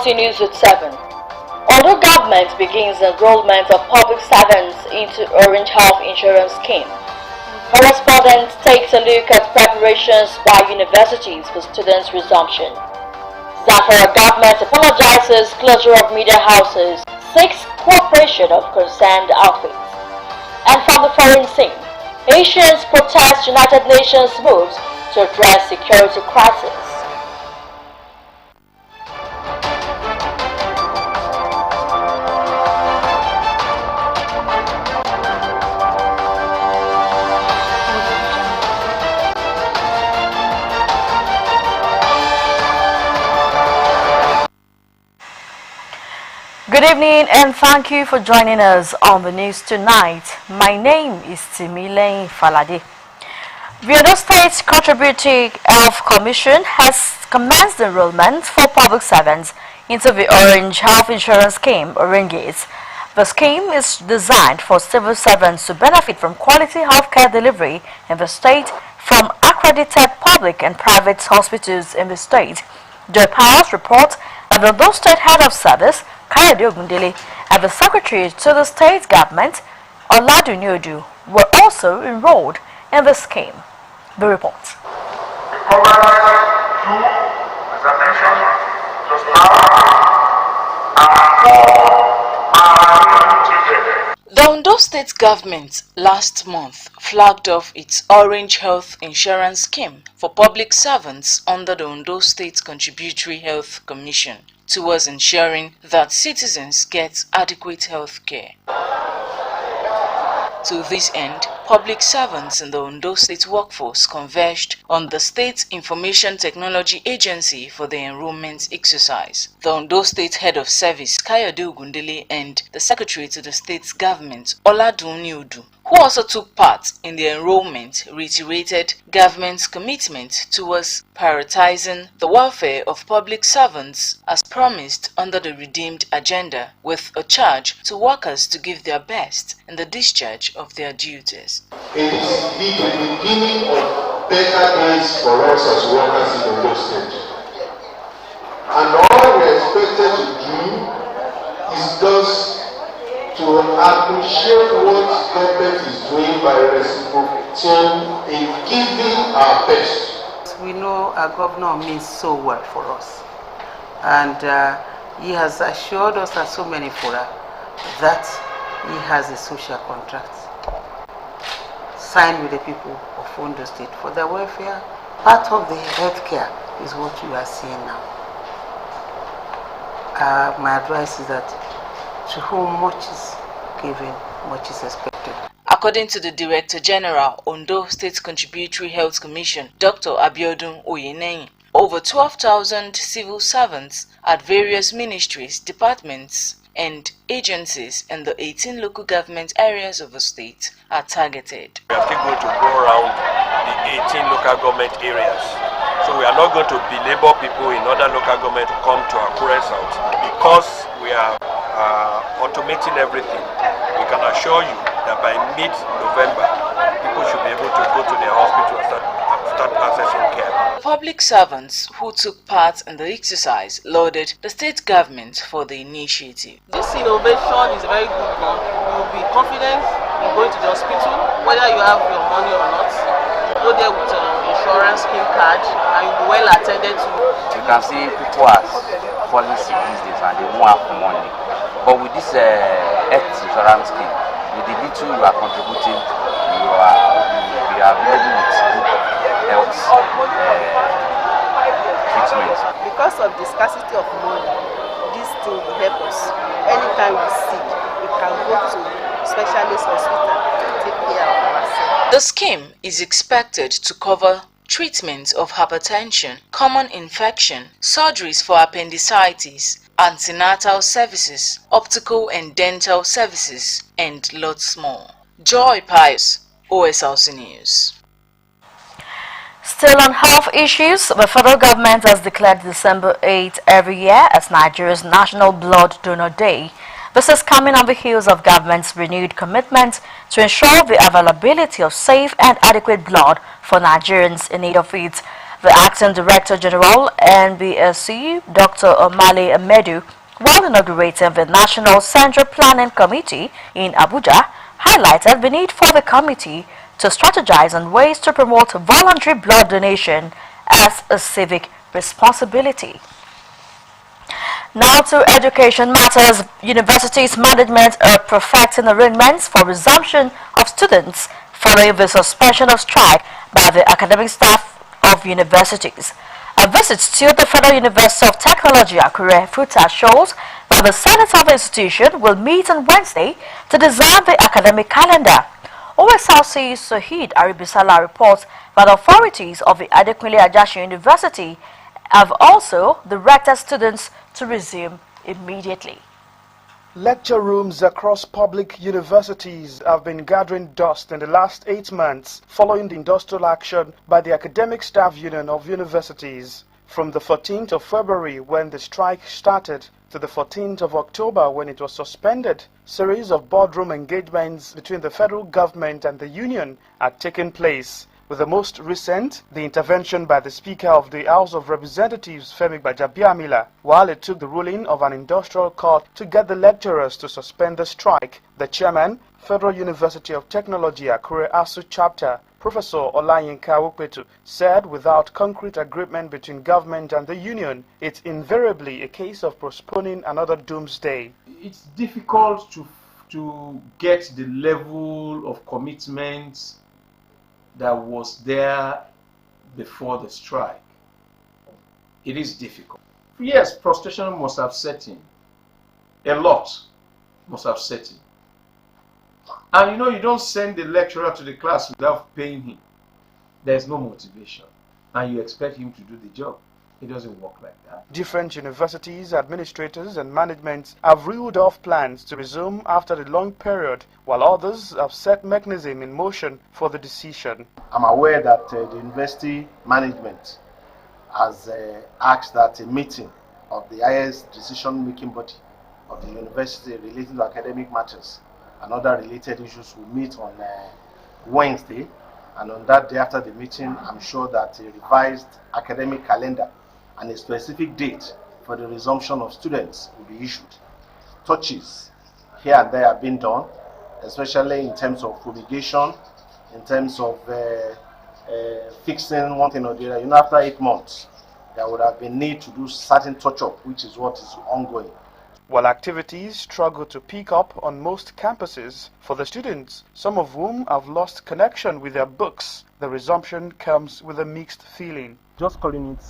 continues with 7. Although government begins enrollment of public servants into Orange Health Insurance Scheme, correspondent takes a look at preparations by universities for students' resumption. Zamfara government apologizes closure of media houses, seeks cooperation of concerned outfits. And from the foreign scene, Asians protest United Nations moves to address security crisis. Good evening and thank you for joining us on the news tonight. My name is Timile Falade. The Ondo State Contributory Health Commission has commenced enrollment for public servants into the Orange Health Insurance Scheme, Oringate. The scheme is designed for civil servants to benefit from quality healthcare delivery in the state from accredited public and private hospitals in the state. Joy Powers reports that the Ondo State Head of Service, Kayode Ogundele, and the Secretary to the State Government, Oladuniodu, were also enrolled in the scheme. The report. The Ondo State Government last month flagged off its Orange Health Insurance Scheme for public servants under the Ondo State Contributory Health Commission towards ensuring that citizens get adequate health care. To this end, public servants in the Ondo State workforce converged on the State Information Technology Agency for the enrollment exercise. The Ondo State Head of Service, Kayode Ogundele, and the Secretary to the State Government, Oladuniodu, who also took part in the enrollment, reiterated government's commitment towards prioritizing the welfare of public servants as promised under the redeemed agenda, with a charge to workers to give their best in the discharge of their duties. It is the beginning of better days for us as workers in the state. And all we are expected to do is just to appreciate what government is doing by reciprocating in giving our best. We know our governor means so well for us, and he has assured us at so many fora that he has a social contract signed with the people of Ondo State for their welfare. Part of the healthcare is what you are seeing now. My advice is that to whom much is given, much is expected. According to the Director General, Ondo State Contributory Health Commission, Dr. Abiodun Oyeneyin, over 12,000 civil servants at various ministries, departments, and agencies in the 18 local government areas of the state are targeted. We are still going to go around the 18 local government areas. So we are not going to belabor people in other local government to come to our current South because we are automating everything. We can assure you that by mid-November, people should be able to go to their hospital and start accessing care. Public servants who took part in the exercise lauded the state government for the initiative. This innovation is a very good one. You will be confident in going to the hospital, whether you have your money or not. You go there with an insurance scheme card and you'll be well attended to. You can see people are falling sick these days and they won't have money. But with this health insurance scheme, with the little you are contributing, you are living with good health treatment. Because of the scarcity of money, this thing will help us. Anytime we sick, we can go to specialist hospital and take care of ourselves. The scheme is expected to cover treatment of hypertension, common infection, surgeries for appendicitis, antenatal services, optical and dental services, and lots more. Joy Pius, OSRC News. Still on health issues, the federal government has declared December 8 every year as Nigeria's National Blood Donor Day. This is coming on the heels of government's renewed commitment to ensure the availability of safe and adequate blood for Nigerians in need of it. The Acting Director General, NBSC, Dr. Omale Amedu, while inaugurating the National Central Planning Committee in Abuja, highlighted the need for the committee to strategize on ways to promote voluntary blood donation as a civic responsibility. Now to education matters. Universities management are perfecting arrangements for resumption of students following the suspension of strike by the academic staff of universities. A visit to the Federal University of Technology, Akure, Futa shows that the Senate of the institution will meet on Wednesday to design the academic calendar. OSRC Sahid Aribisala reports that authorities of the Adekunle Ajasin University have also directed students to resume immediately. Lecture rooms across public universities have been gathering dust in the last 8 months following the industrial action by the Academic Staff Union of Universities. From the 14th of February when the strike started to the 14th of October when it was suspended, series of boardroom engagements between the federal government and the union had taken place, with the most recent, the intervention by the Speaker of the House of Representatives, Femi Gbajabiamila, while it took the ruling of an industrial court to get the lecturers to suspend the strike. The chairman, Federal University of Technology, Akure ASU chapter, Professor Olayinka Ukpetu, said without concrete agreement between government and the union, it's invariably a case of postponing another doomsday. It's difficult to get the level of commitment that was there before the strike. It is difficult. Yes, frustration must have set in. A lot must have set in. And you know, you don't send the lecturer to the class without paying him. There's no motivation. And you expect him to do the job. It doesn't work like that. Different universities, administrators and management have reeled off plans to resume after the long period, while others have set mechanism in motion for the decision. I'm aware that the university management has asked that a meeting of the highest decision-making body of the university relating to academic matters and other related issues will meet on Wednesday, and on that day after the meeting, I'm sure that a revised academic calendar and a specific date for the resumption of students will be issued. Touches here and there have been done, especially in terms of fumigation, in terms of fixing one thing or the other. You know, after 8 months, there would have been need to do certain touch-up, which is what is ongoing. While activities struggle to pick up on most campuses, for the students, some of whom have lost connection with their books, the resumption comes with a mixed feeling. Just calling it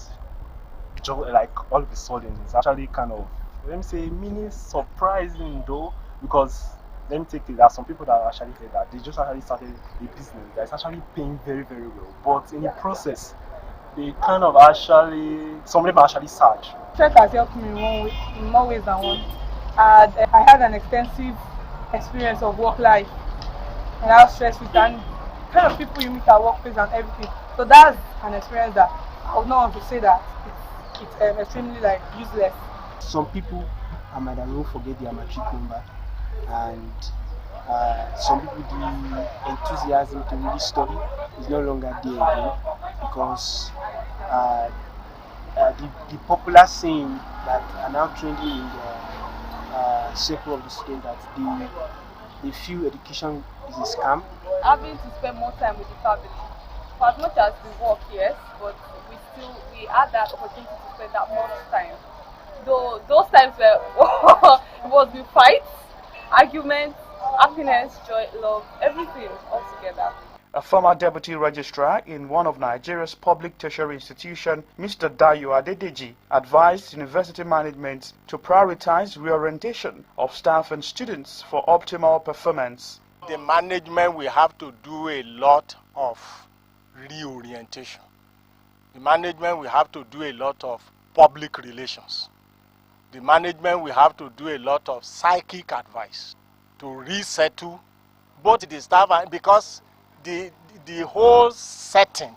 like all of a sudden, it's actually kind of, let me say, mini surprising though, because let me take it, there are some people that actually say that they just actually started a business that's actually paying very, very well, but in the process, they kind of actually, some of them actually search. Strike has helped me in more ways than one. I had an extensive experience of work life and how stressful and kind of people you meet at workplace and everything. So that's an experience that I would not want to say that it's extremely like useless. Some people I might have not forget their matric number, and some people the enthusiasm to really study is no longer there again, because the popular saying that are now trending in the circle of the student that they feel education is a scam. Having to spend more time with the family. For as much as we work, yes, but we had that opportunity to spend that much time. Though those times were it was with fights, arguments, happiness, joy, love, everything all together. A former deputy registrar in one of Nigeria's public tertiary institutions, Mr. Dayo Adedeji, advised university management to prioritize reorientation of staff and students for optimal performance. The management will have to do a lot of reorientation. The management will have to do a lot of public relations. The management will have to do a lot of psychic advice to resettle both the staff, and because the whole setting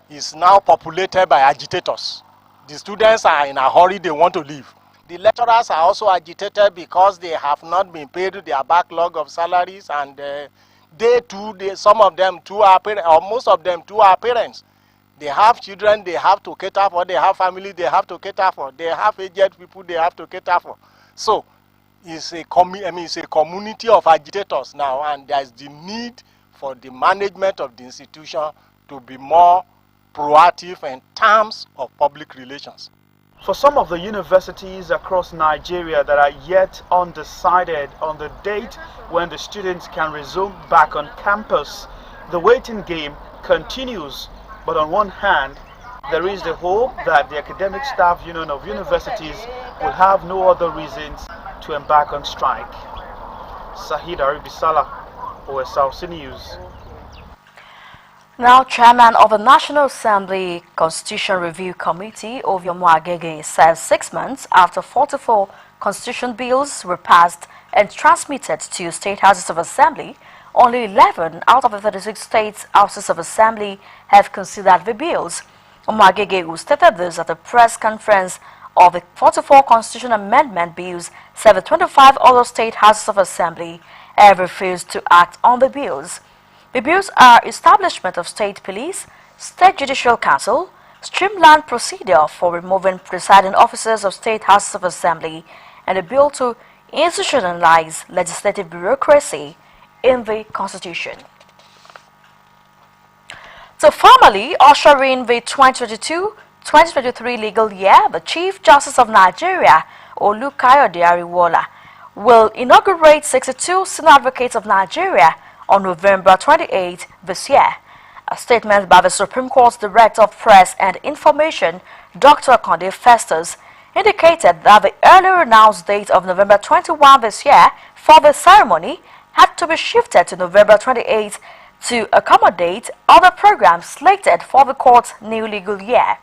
is now populated by agitators. The students are in a hurry, they want to leave. The lecturers are also agitated because they have not been paid their backlog of salaries, and some of them too are parents, or most of them too are parents. They have children they have to cater for, they have family they have to cater for, they have aged people they have to cater for. So it's a it's a community of agitators now, and there's the need for the management of the institution to be more proactive in terms of public relations. For some of the universities across Nigeria that are yet undecided on the date when the students can resume back on campus, the waiting game continues. But on one hand, there is the hope that the Academic Staff Union of Universities will have no other reasons to embark on strike. Sahid Aribisala, OSRC News. Now, Chairman of the National Assembly Constitution Review Committee, Oviomo Agege, says 6 months after 44 constitution bills were passed and transmitted to state houses of assembly, only 11 out of the 36 state houses of assembly have considered the bills. Agege, who stated this at a press conference of the 44 constitution amendment bills, said the 25 other state houses of assembly have refused to act on the bills. The bills are establishment of state police, state judicial council, streamlined procedure for removing presiding officers of state houses of assembly, and a bill to institutionalize legislative bureaucracy in the constitution. So formally ushering the 2022-2023 legal year, the Chief Justice of Nigeria, Olukayode Ariwola, will inaugurate 62 senior advocates of Nigeria on November 28 this year. A statement by the Supreme Court's Director of Press and Information, Dr. Konde Festus, indicated that the earlier announced date of November 21 this year for the ceremony had to be shifted to November 28 to accommodate other programs slated for the court's new legal year.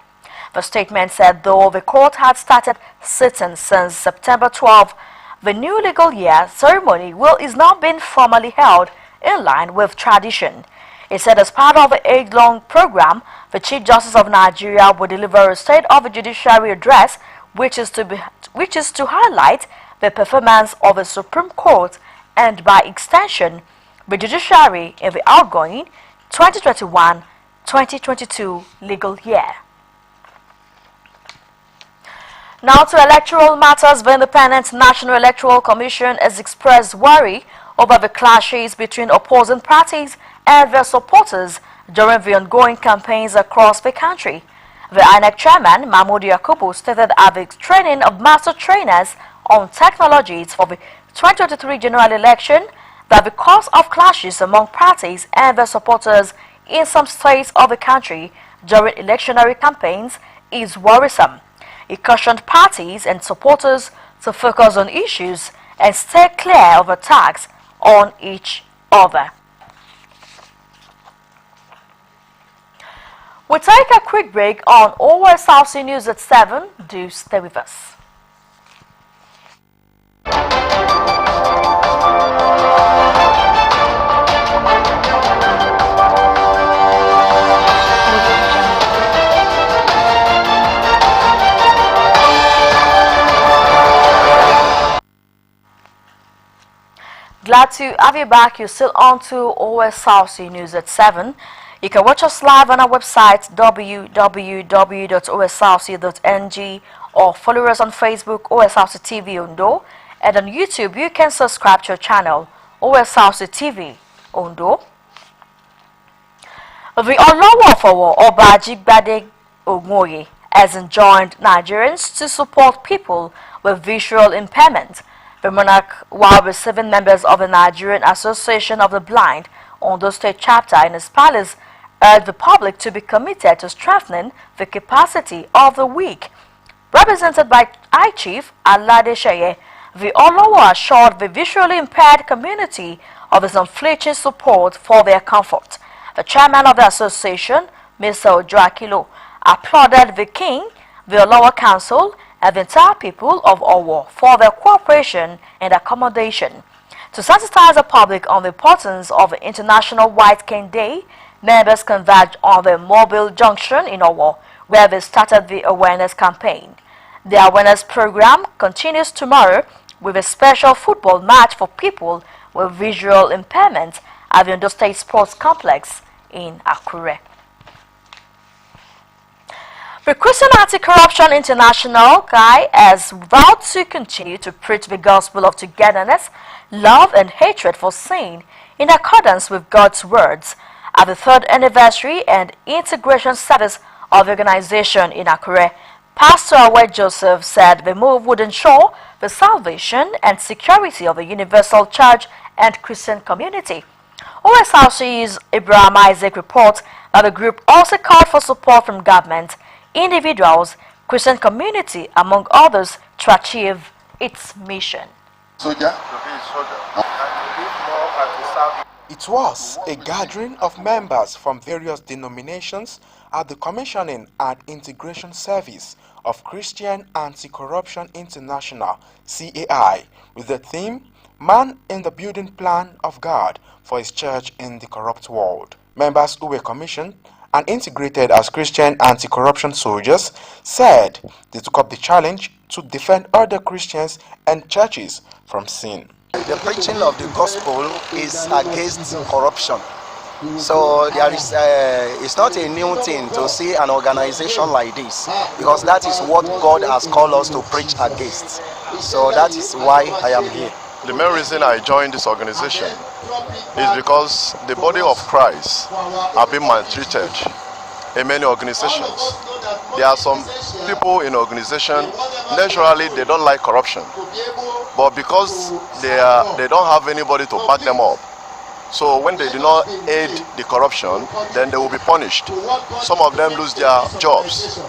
The statement said though the court had started sitting since September 12, the new legal year ceremony is now being formally held in line with tradition. It said as part of the 8-long program, the Chief Justice of Nigeria will deliver a State of the Judiciary address, which is to highlight the performance of the Supreme Court and, by extension, the judiciary in the outgoing 2021-2022 legal year. Now to electoral matters. The Independent National Electoral Commission has expressed worry over the clashes between opposing parties and their supporters during the ongoing campaigns across the country. The INEC chairman, Mahmoud Yakubu, stated at the training of master trainers on technologies for the 2023 general election that the cause of clashes among parties and their supporters in some states of the country during electionary campaigns is worrisome. He cautioned parties and supporters to focus on issues and stay clear of attacks on each other. We'll take a quick break on OSRC News at 7. Do stay with us. Glad to have you back. You're still on to OSRC News at 7. You can watch us live on our website www.osrc.ng or follow us on Facebook OSRC TV Ondo, and on YouTube you can subscribe to our channel OSRC TV Ondo. The Olowo Oba Jigbade Omoye has enjoined Nigerians to support people with visual impairment. The monarch, while receiving members of the Nigerian Association of the Blind Ondo State Chapter in his palace, urged the public to be committed to strengthening the capacity of the weak. Represented by High Chief Alade Sheye, the Olowo assured the visually impaired community of his unflinching support for their comfort. The chairman of the association, Mr. Ojo Akilo, applauded the king, the Olowo Council, and the entire people of Owo for their cooperation and accommodation. To sensitize the public on the importance of the International White Cane Day, members converged on the Mobile Junction in Owo, where they started the awareness campaign. The awareness program continues tomorrow with a special football match for people with visual impairment at the Ondo State Sports Complex in Akure. The Christian Anti-Corruption International (CAI) has vowed to continue to preach the gospel of togetherness, love and hatred for sin in accordance with God's words at the 3rd anniversary and integration service of the organization in Akure. Pastor Awe Joseph said the move would ensure the salvation and security of the universal church and Christian community. Osrc's Abraham Isaac reports that the group also called for support from government, individuals, Christian community, among others, to achieve its mission. It was a gathering of members from various denominations at the Commissioning and Integration Service of Christian Anti-Corruption International (CAI) with the theme Man in the Building Plan of God for His Church in the Corrupt World. Members who were commissioned and integrated as Christian anti-corruption soldiers said they took up the challenge to defend other Christians and churches from sin. The preaching of the gospel is against corruption. So there is, it's not a new thing to see an organization like this, because that is what God has called us to preach against. So that is why I am here. The main reason I joined this organization is because the body of Christ have been maltreated in many organizations. There are some people in organization, naturally they don't like corruption, but because they don't have anybody to back them up, so when they do not aid the corruption, then they will be punished. Some of them lose their jobs.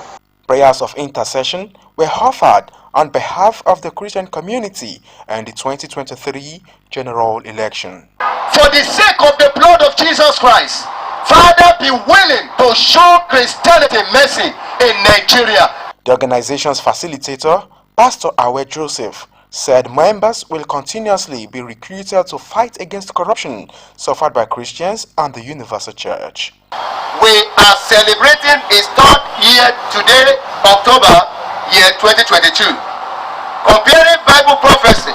Prayers of intercession were offered on behalf of the Christian community and the 2023 general election. For the sake of the blood of Jesus Christ, Father, be willing to show Christianity mercy in Nigeria. The organization's facilitator, Pastor Awe Joseph, said members will continuously be recruited to fight against corruption suffered by Christians and the Universal Church. We are celebrating its 3rd year today, October, year 2022. Comparing Bible prophecy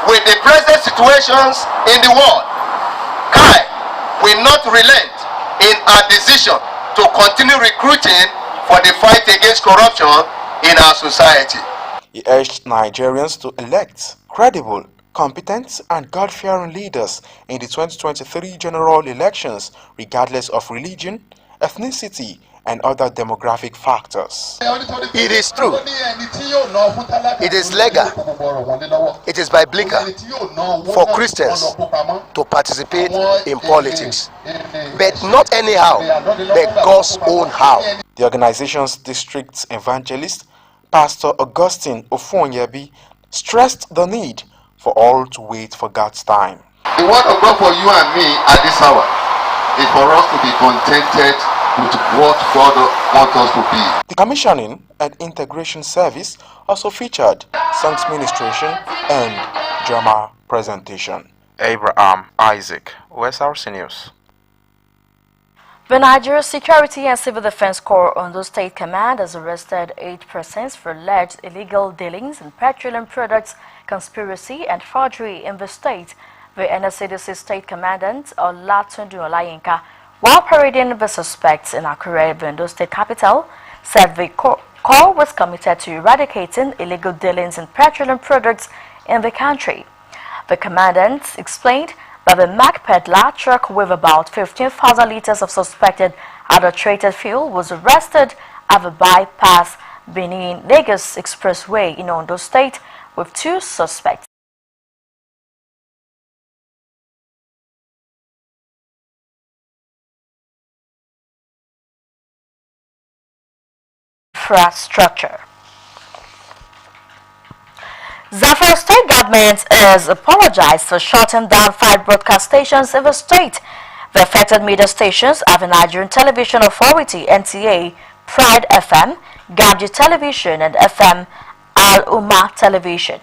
with the present situations in the world, CAI will not relent in our decision to continue recruiting for the fight against corruption in our society. He urged Nigerians to elect credible, competent and God-fearing leaders in the 2023 general elections regardless of religion, ethnicity and other demographic factors. It is true. It is legal. It is biblical for Christians to participate in politics. But not anyhow, but God's own how. The organization's district evangelist, Pastor Augustine Ofonyebi, stressed the need for all to wait for God's time. The word of God for you and me at this hour is for us to be contented with what God wants us to be. The Commissioning and Integration Service also featured songs ministration and drama presentation. Abraham Isaac, Osrc News. The Nigeria Security and Civil Defense Corps Ondo State Command has arrested 8 persons for alleged illegal dealings in petroleum products, conspiracy and forgery in the state. The NSCDC State Commandant Olatunde Olayinka, while parading the suspects in Akure, the Ondo State capital, said the corps was committed to eradicating illegal dealings in petroleum products in the country. The commandant explained that the Mac peddler truck with about 15,000 liters of suspected adulterated fuel was arrested at the bypass Benin-Lagos Expressway in Ondo State with 2 suspects. Infrastructure. Zamfara State government has apologized for shutting down 5 broadcast stations in the state. The affected media stations are the Nigerian Television Authority (NTA), Pride FM, Gamji Television, and FM Al Umma Television.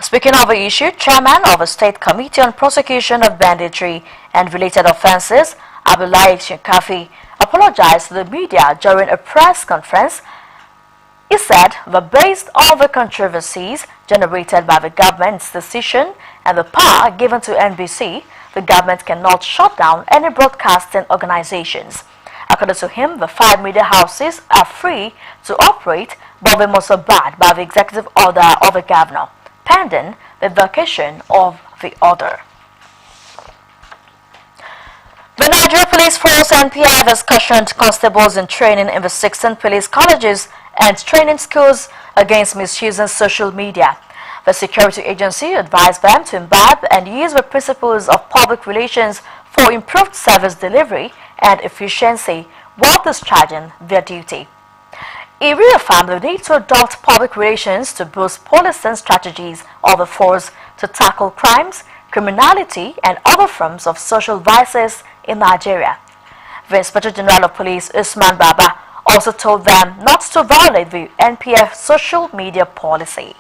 Speaking of the issue, Chairman of the State Committee on Prosecution of Banditry and Related Offences, Abdullahi Shinkafi, apologized to the media during a press conference. He said that based on the controversies generated by the government's decision and the power given to NBC, the government cannot shut down any broadcasting organizations. According to him, the 5 media houses are free to operate, but they must abide by the executive order of the governor, pending the vacation of the order. The Nigeria Police Force NPF has cautioned constables in training in the 16 police colleges and training schools against misusing social media. The security agency advised them to imbibe and use the principles of public relations for improved service delivery and efficiency while discharging their duty. It reaffirmed the need to adopt public relations to boost policing strategies of the force to tackle crimes, criminality, and other forms of social vices in Nigeria. The Inspector General of Police, Usman Baba, also told them not to violate the NPF social media policy.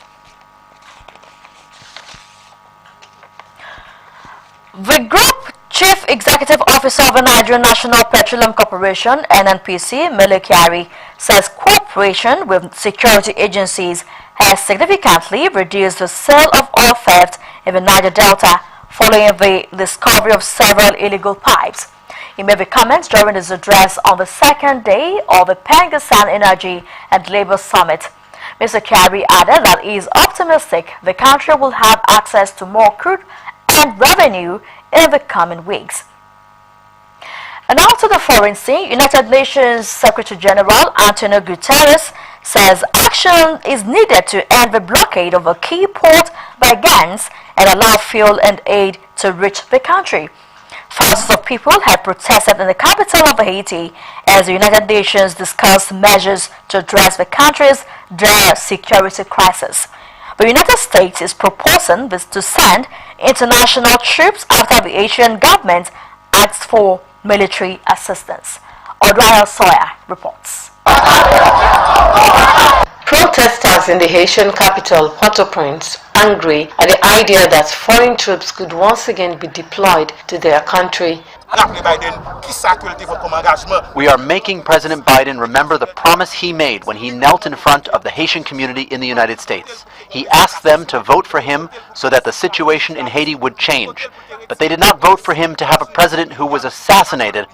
The Group Chief Executive Officer of the Nigerian National Petroleum Corporation, NNPC, Mele Kyari, says cooperation with security agencies has significantly reduced the sale of oil theft in the Niger Delta following the discovery of several illegal pipes. He made the comments during his address on the second day of the Pengasan Energy and Labour Summit. Mr. Kyari added that he is optimistic the country will have access to more crude and revenue in the coming weeks. And now to the foreign scene, United Nations Secretary General Antonio Guterres says action is needed to end the blockade of a key port by gangs and allow fuel and aid to reach the country. Thousands of people have protested in the capital of Haiti as the United Nations discussed measures to address the country's dire security crisis. The United States is proposing this to send international troops after the Haitian government asked for military assistance. Odwaya Sawyer reports. Protesters in the Haitian capital, Port-au-Prince, angry at the idea that foreign troops could once again be deployed to their country. We are making President Biden remember the promise he made when he knelt in front of the Haitian community in the United States. He asked them to vote for him so that the situation in Haiti would change. But they did not vote for him to have a president who was assassinated.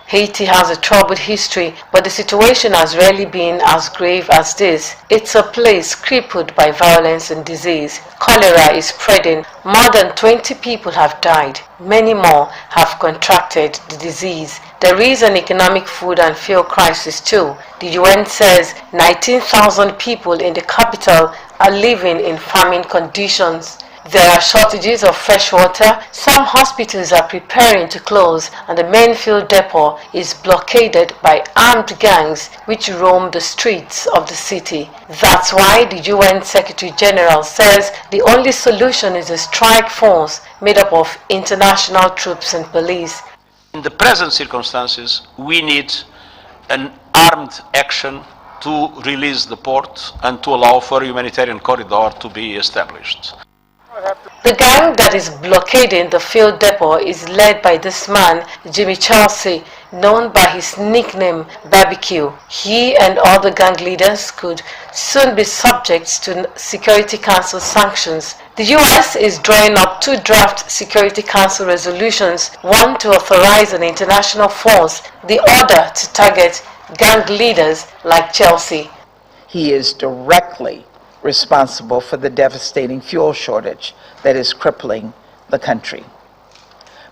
Haiti has a troubled history, but the situation has rarely been as grave as this. It's a place crippled by violence and disease. Cholera is spreading. More than 20 people have died. Many more have contracted the disease. There is an economic, food and fuel crisis too. The UN says 19,000 people in the capital are living in famine conditions. There are shortages of fresh water, some hospitals are preparing to close, and the main fuel depot is blockaded by armed gangs which roam the streets of the city. That's why the UN Secretary General says the only solution is a strike force made up of international troops and police. In the present circumstances, we need an armed action to release the port and to allow for a humanitarian corridor to be established. The gang that is blockading the fuel depot is led by this man, Jimmy Chelsea, known by his nickname Barbecue. He and other gang leaders could soon be subject to Security Council sanctions. The US is drawing up 2 draft Security Council resolutions, one to authorize an international force, the other to target gang leaders like Chelsea. He is directly responsible for the devastating fuel shortage that is crippling the country.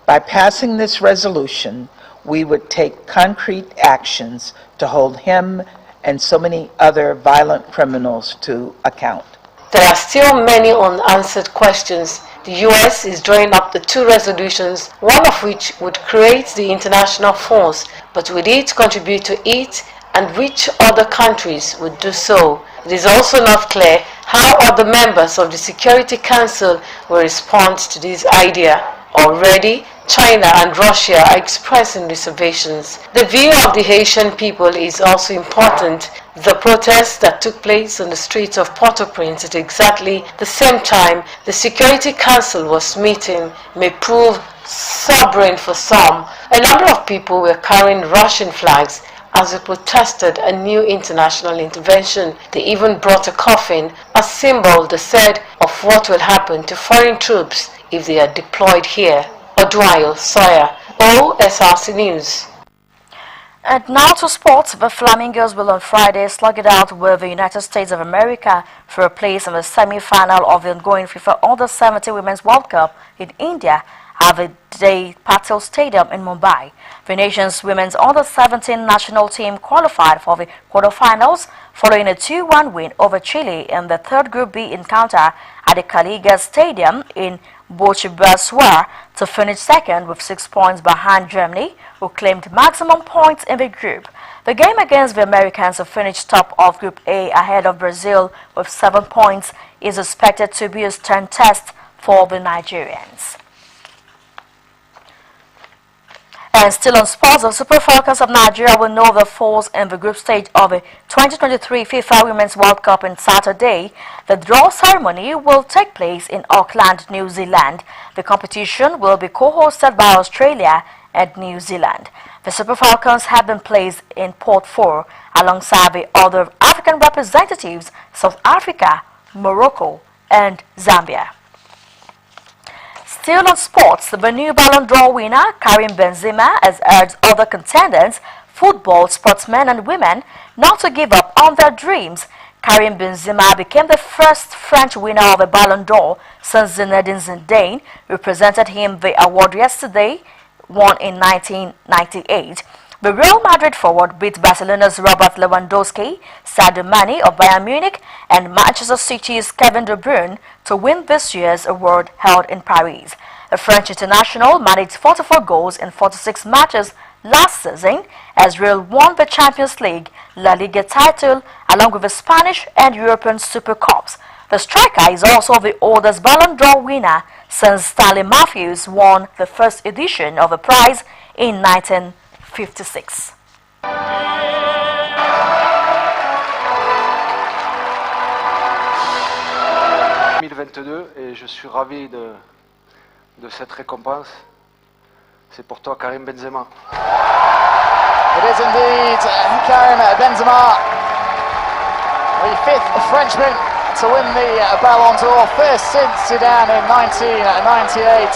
By passing this resolution, we would take concrete actions to hold him and so many other violent criminals to account. There are still many unanswered questions. The US is drawing up the 2 resolutions, one of which would create the international force, but would it contribute to it, and which other countries would do so? It is also not clear how other members of the Security Council will respond to this idea. Already, China and Russia are expressing reservations. The view of the Haitian people is also important. The protests that took place on the streets of Port-au-Prince at exactly the same time the Security Council was meeting may prove sobering for some. A number of people were carrying Russian flags as they protested a new international intervention. They even brought a coffin, a symbol, they said, of what will happen to foreign troops if they are deployed here. Odwaya Sawyer, OSRC News. And now to sports. The Flamingos will on Friday slug it out with the United States of America for a place in the semi-final of the ongoing FIFA Under-17 Women's World Cup in India at the Jay Patil Stadium in Mumbai. The nation's women's Under-17 national team qualified for the quarterfinals following a 2-1 win over Chile in the third Group B encounter at the Kaliga Stadium in Bhubaneswar to finish second with 6 points behind Germany, who claimed maximum points in the group. The game against the Americans, who finished top of Group A ahead of Brazil with 7 points, is expected to be a stern test for the Nigerians. And still on sports, the Super Falcons of Nigeria will know their foes in the group stage of the 2023 FIFA Women's World Cup on Saturday. The draw ceremony will take place in Auckland, New Zealand. The competition will be co-hosted by Australia and New Zealand. The Super Falcons have been placed in Port 4 alongside the other African representatives, South Africa, Morocco and Zambia. Still on sports, the new Ballon d'Or winner, Karim Benzema, has urged other contenders, football sportsmen and women, not to give up on their dreams. Karim Benzema became the first French winner of a Ballon d'Or since Zinedine Zidane, who presented him the award yesterday, won in 1998. The Real Madrid forward beat Barcelona's Robert Lewandowski, Sadio Mane of Bayern Munich, and Manchester City's Kevin De Bruyne to win this year's award held in Paris. The French international managed 44 goals in 46 matches last season as Real won the Champions League, La Liga title, along with the Spanish and European Super Cups. The striker is also the oldest Ballon d'Or winner since Stanley Matthews won the first edition of the prize in 1956. 2022 et je suis ravi de cette récompense. C'est pour toi, Karim Benzema. It is indeed Karim Benzema, the fifth Frenchman to win the Ballon d'Or, first since Zidane in 1998.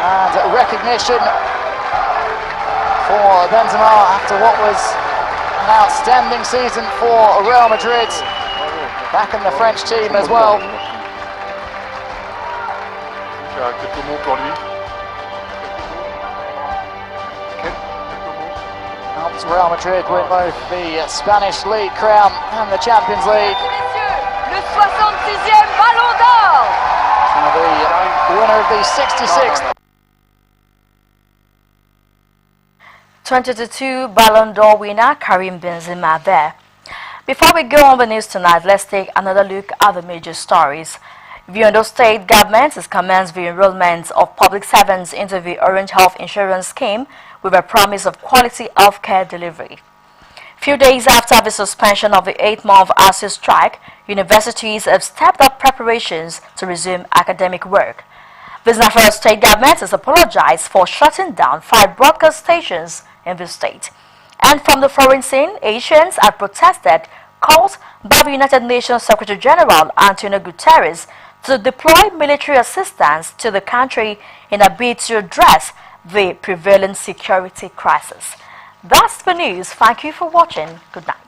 And recognition for Benzema after what was an outstanding season for Real Madrid, back in the French team as well. Quelques mots pour lui. Helps Real Madrid win both the Spanish League crown and the Champions League. Le 66e Ballon d'Or. The winner of the 66th. 2022 Ballon d'Or winner Karim Benzema there. Before we go on the news tonight, let's take another look at the major stories. The Ondo State government has commenced the enrollment of public servants into the Orange Health Insurance Scheme with a promise of quality health care delivery. Few days after the suspension of the 8-month Osrc strike, universities have stepped up preparations to resume academic work. The Zamfara state government has apologized for shutting down 5 broadcast stations in the state. And from the foreign scene, Asians have protested calls by the United Nations Secretary General Antonio Guterres to deploy military assistance to the country in a bid to address the prevailing security crisis. That's the news. Thank you for watching. Good night.